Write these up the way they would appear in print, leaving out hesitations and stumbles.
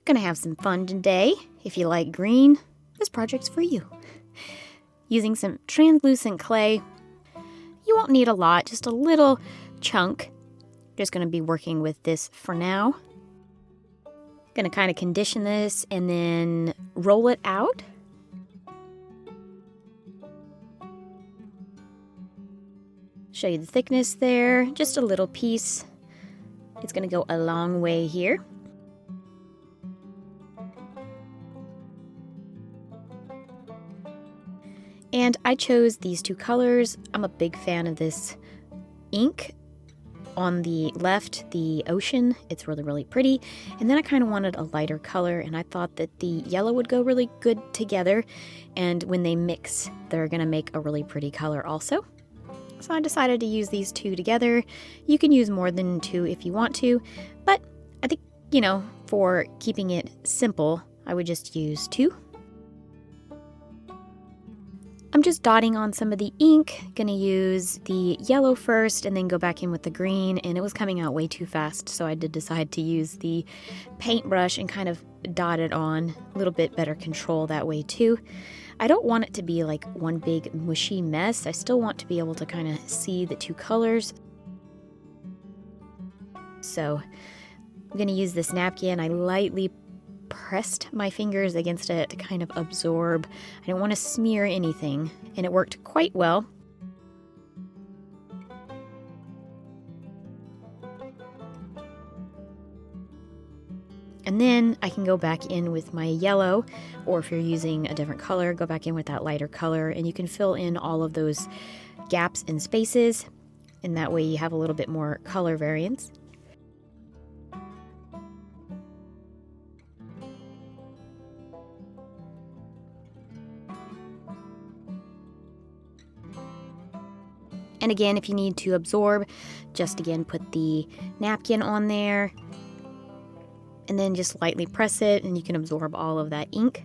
Gonna have some fun today. If you like green, this project's for you. Using some translucent clay. You won't need a lot, just a little chunk. Just gonna be working with this for now. Gonna kind of condition this and then roll it out. Show you the thickness there, just a little piece. It's gonna go a long way here. And I chose these two colors. I'm a big fan of this ink. On the left, the ocean, it's really, really pretty. And then I kind of wanted a lighter color, and I thought that the yellow would go really good together. And when they mix, they're gonna make a really pretty color also. So I decided to use these two together. You can use more than two if you want to, but I think, for keeping it simple, I would just use two. I'm just dotting on some of the ink. Gonna use the yellow first and then go back in with the green, and it was coming out way too fast, so I did decide to use the paintbrush and kind of dot it on. A little bit better control that way too. I don't want it to be like one big mushy mess. I still want to be able to kind of see the two colors. So I'm gonna use this napkin. I lightly pressed my fingers against it to kind of absorb. I didn't want to smear anything, and it worked quite well. And then I can go back in with my yellow, or if you're using a different color, go back in with that lighter color, and you can fill in all of those gaps and spaces, and that way you have a little bit more color variance. And again, if you need to absorb, just again put the napkin on there and then just lightly press it, and you can absorb all of that ink.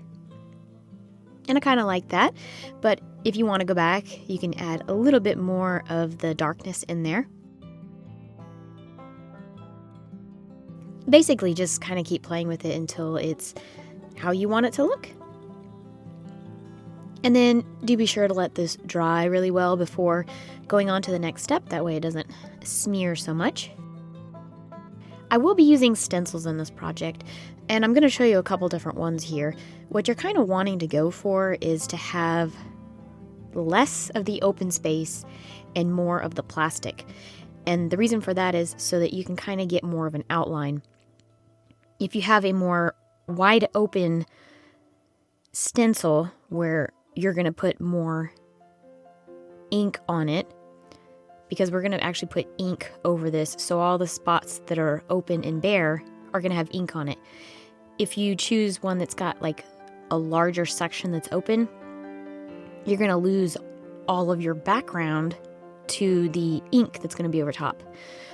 And I kind of like that, but if you want to go back, you can add a little bit more of the darkness in there. Basically, just kind of keep playing with it until it's how you want it to look. And then do be sure to let this dry really well before going on to the next step. That way it doesn't smear so much. I will be using stencils in this project, and I'm going to show you a couple different ones here. What you're kind of wanting to go for is to have less of the open space and more of the plastic. And the reason for that is so that you can kind of get more of an outline. If you have a more wide open stencil where you're going to put more ink on it, because we're going to actually put ink over this, so all the spots that are open and bare are going to have ink on it. If you choose one that's got like a larger section that's open, you're going to lose all of your background to the ink that's going to be over top.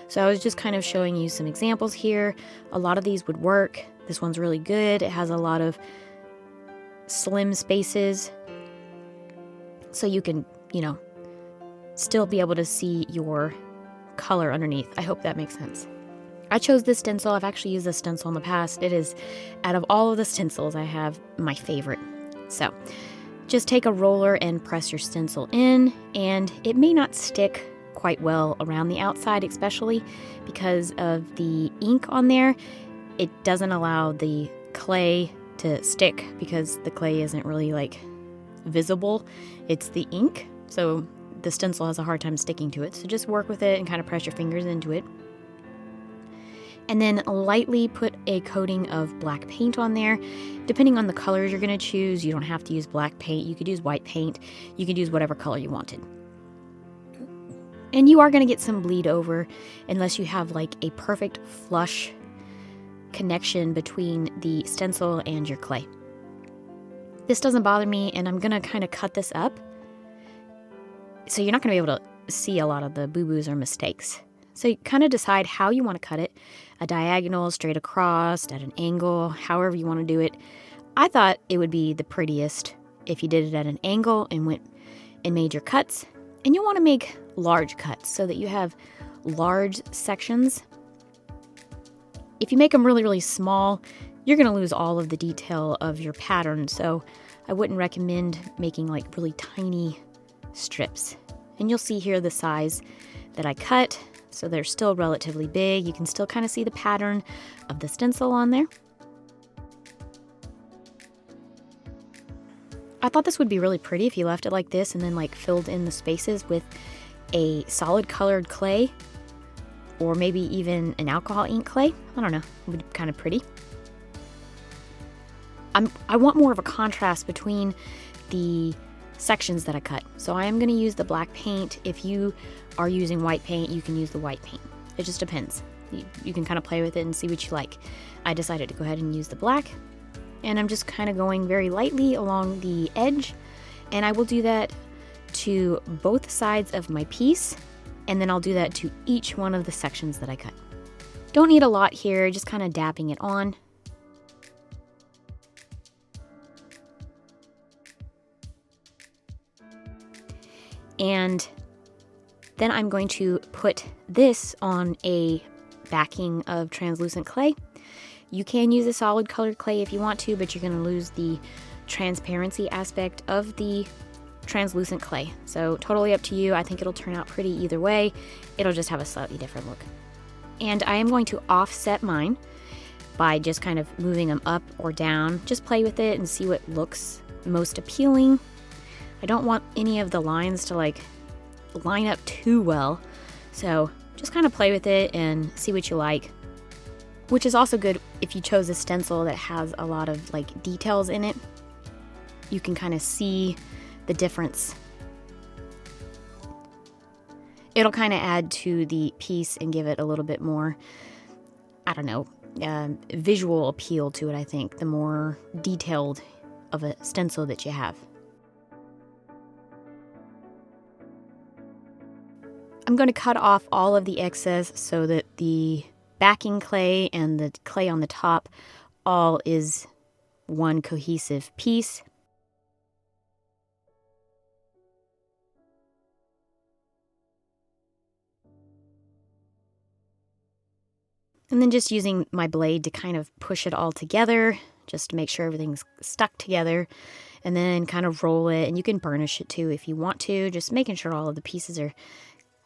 So I was just kind of showing you some examples here. A lot of these would work. This one's really good. It has a lot of slim spaces, so you can, still be able to see your color underneath. I hope that makes sense. I chose this stencil. I've actually used this stencil in the past. It is, out of all of the stencils I have, my favorite. So just take a roller and press your stencil in, and it may not stick quite well around the outside, especially because of the ink on there. It doesn't allow the clay to stick because the clay isn't really visible. It's the ink, so the stencil has a hard time sticking to it. So just work with it and kind of press your fingers into it. And then lightly put a coating of black paint on there. Depending on the colors you're going to choose, you don't have to use black paint. You could use white paint. You could use whatever color you wanted. And you are going to get some bleed over unless you have a perfect flush connection between the stencil and your clay. This doesn't bother me, and I'm going to kind of cut this up. So you're not going to be able to see a lot of the boo-boos or mistakes. So you kind of decide how you want to cut it. A diagonal, straight across, at an angle, however you want to do it. I thought it would be the prettiest if you did it at an angle and went and made your cuts. And you'll want to make large cuts so that you have large sections. If you make them really, really small, you're going to lose all of the detail of your pattern, so I wouldn't recommend making like really tiny strips. And you'll see here the size that I cut, so they're still relatively big. You can still kind of see the pattern of the stencil on there. I thought this would be really pretty if you left it like this and then like filled in the spaces with a solid colored clay, or maybe even an alcohol ink clay. I don't know, it would be kind of pretty. I want more of a contrast between the sections that I cut. So I am going to use the black paint. If you are using white paint, you can use the white paint. It just depends. You can kind of play with it and see what you like. I decided to go ahead and use the black, and I'm just kind of going very lightly along the edge, and I will do that to both sides of my piece, and then I'll do that to each one of the sections that I cut. Don't need a lot here, just kind of dabbing it on. And then I'm going to put this on a backing of translucent clay. You can use a solid colored clay if you want to, but you're going to lose the transparency aspect of the translucent clay. So totally up to you. I think it'll turn out pretty either way. It'll just have a slightly different look. And I am going to offset mine by just kind of moving them up or down. Just play with it and see what looks most appealing. I don't want any of the lines to like line up too well, so just kind of play with it and see what you like, which is also good if you chose a stencil that has a lot of like details in it. You can kind of see the difference. It'll kind of add to the piece and give it a little bit more, I don't know, visual appeal to it, I think, the more detailed of a stencil that you have. I'm going to cut off all of the excess so that the backing clay and the clay on the top all is one cohesive piece. And then just using my blade to kind of push it all together, just to make sure everything's stuck together, and then kind of roll it. And you can burnish it too if you want to, just making sure all of the pieces are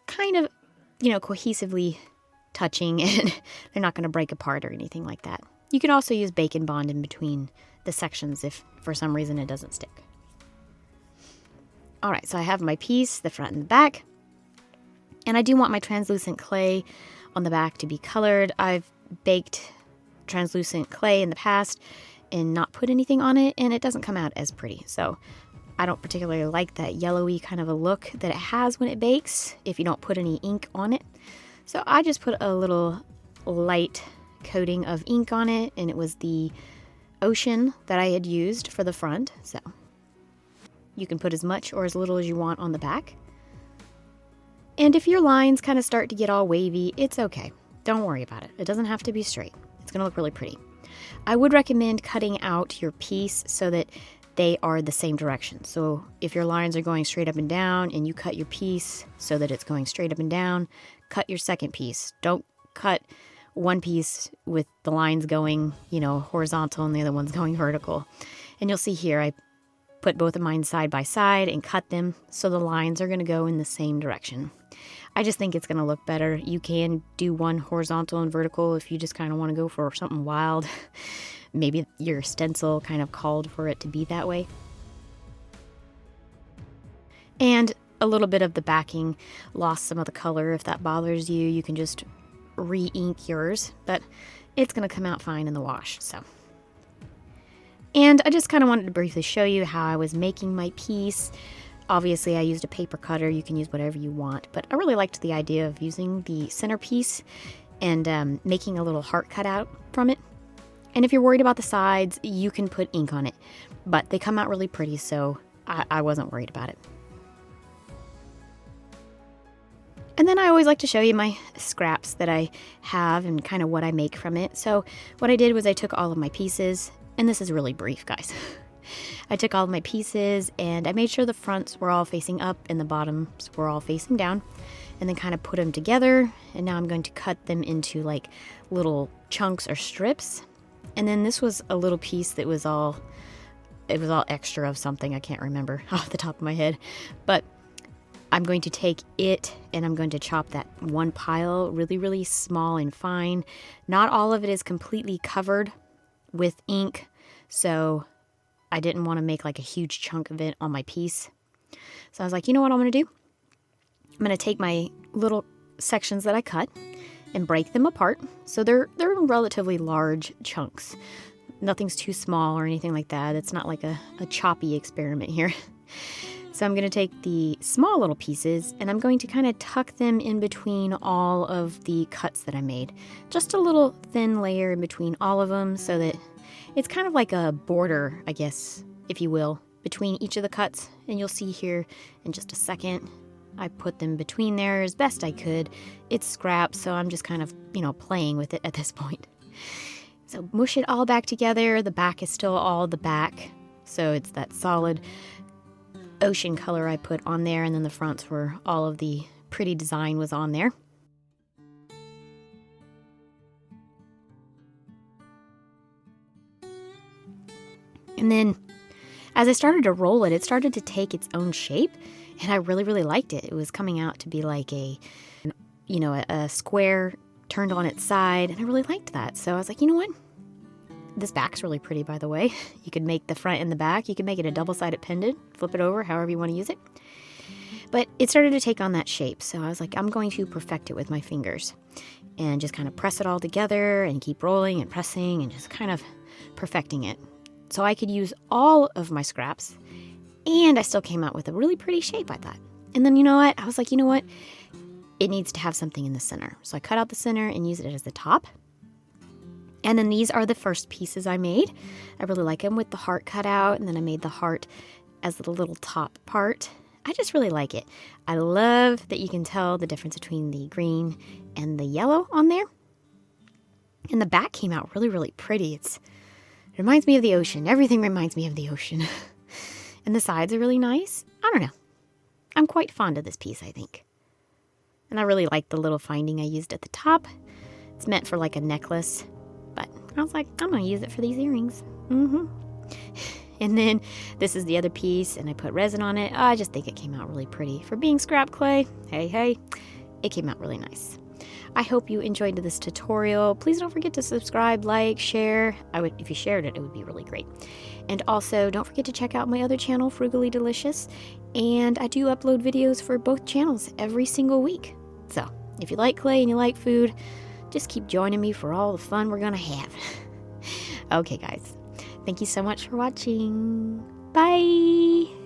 kind of, you know, cohesively touching and they're not going to break apart or anything like that. You can also use Bacon Bond in between the sections if for some reason it doesn't stick. Alright, so I have my piece, the front and the back, and I do want my translucent clay on the back to be colored. I've baked translucent clay in the past and not put anything on it, and it doesn't come out as pretty. So I don't particularly like that yellowy kind of a look that it has when it bakes if you don't put any ink on it. So I just put a little light coating of ink on it, and it was the ocean that I had used for the front. So you can put as much or as little as you want on the back. And if your lines kind of start to get all wavy, it's okay. Don't worry about it. It doesn't have to be straight. It's going to look really pretty. I would recommend cutting out your piece so that they are the same direction. So if your lines are going straight up and down and you cut your piece so that it's going straight up and down, cut your second piece. Don't cut one piece with the lines going, you know, horizontal and the other one's going vertical. And you'll see here, I put both of mine side by side and cut them so the lines are going to go in the same direction. I just think it's going to look better. You can do one horizontal and vertical if you just kind of want to go for something wild. Maybe your stencil kind of called for it to be that way. And a little bit of the backing lost some of the color. If that bothers you, you can just re-ink yours, but it's going to come out fine in the wash. So, and I just kind of wanted to briefly show you how I was making my piece. Obviously, I used a paper cutter. You can use whatever you want, but I really liked the idea of using the centerpiece and making a little heart cutout from it. And if you're worried about the sides, you can put ink on it, but they come out really pretty, so I wasn't worried about it. And then I always like to show you my scraps that I have and kind of what I make from it. So what I did was I took all of my pieces, and this is really brief, guys. I took all of my pieces and I made sure the fronts were all facing up and the bottoms were all facing down, and then kind of put them together. And now I'm going to cut them into like little chunks or strips. And then this was a little piece that was all extra of something. I can't remember off the top of my head. But I'm going to take it and I'm going to chop that one pile really, really small and fine. Not all of it is completely covered with ink, so I didn't want to make like a huge chunk of it on my piece. So I was like, you know what I'm going to do? I'm going to take my little sections that I cut and break them apart. So they're relatively large chunks. Nothing's too small or anything like that. It's not like a choppy experiment here. So I'm going to take the small little pieces and I'm going to kind of tuck them in between all of the cuts that I made. Just a little thin layer in between all of them so that it's kind of like a border, I guess, if you will, between each of the cuts. And you'll see here in just a second, I put them between there as best I could. It's scrap, so I'm just kind of, playing with it at this point. So mush it all back together. The back is still all the back, so it's that solid ocean color I put on there, and then the fronts were all of the pretty design was on there. And then as I started to roll it, it started to take its own shape, and I really, really liked it. It was coming out to be like a square turned on its side, and I really liked that. So I was like, you know what? This back's really pretty, by the way. You could make the front and the back. You could make it a double-sided pendant, flip it over, however you want to use it. But it started to take on that shape, so I was like, I'm going to perfect it with my fingers and just kind of press it all together and keep rolling and pressing and just kind of perfecting it. So I could use all of my scraps, and I still came out with a really pretty shape, I thought. And then, you know what? I was like, you know what? It needs to have something in the center. So I cut out the center and used it as the top. And then these are the first pieces I made. I really like them with the heart cut out, and then I made the heart as the little top part. I just really like it. I love that you can tell the difference between the green and the yellow on there. And the back came out really, really pretty. It reminds me of the ocean. Everything reminds me of the ocean. And the sides are really nice. I don't know. I'm quite fond of this piece, I think. And I really like the little finding I used at the top. It's meant for like a necklace. But I was like, I'm going to use it for these earrings. And then this is the other piece, and I put resin on it. I just think it came out really pretty. For being scrap clay, hey, it came out really nice. I hope you enjoyed this tutorial. Please don't forget to subscribe, like, share. If you shared it, it would be really great. And also, don't forget to check out my other channel, Frugally Delicious. And I do upload videos for both channels every single week. So, if you like clay and you like food, just keep joining me for all the fun we're gonna have. Okay, guys. Thank you so much for watching. Bye!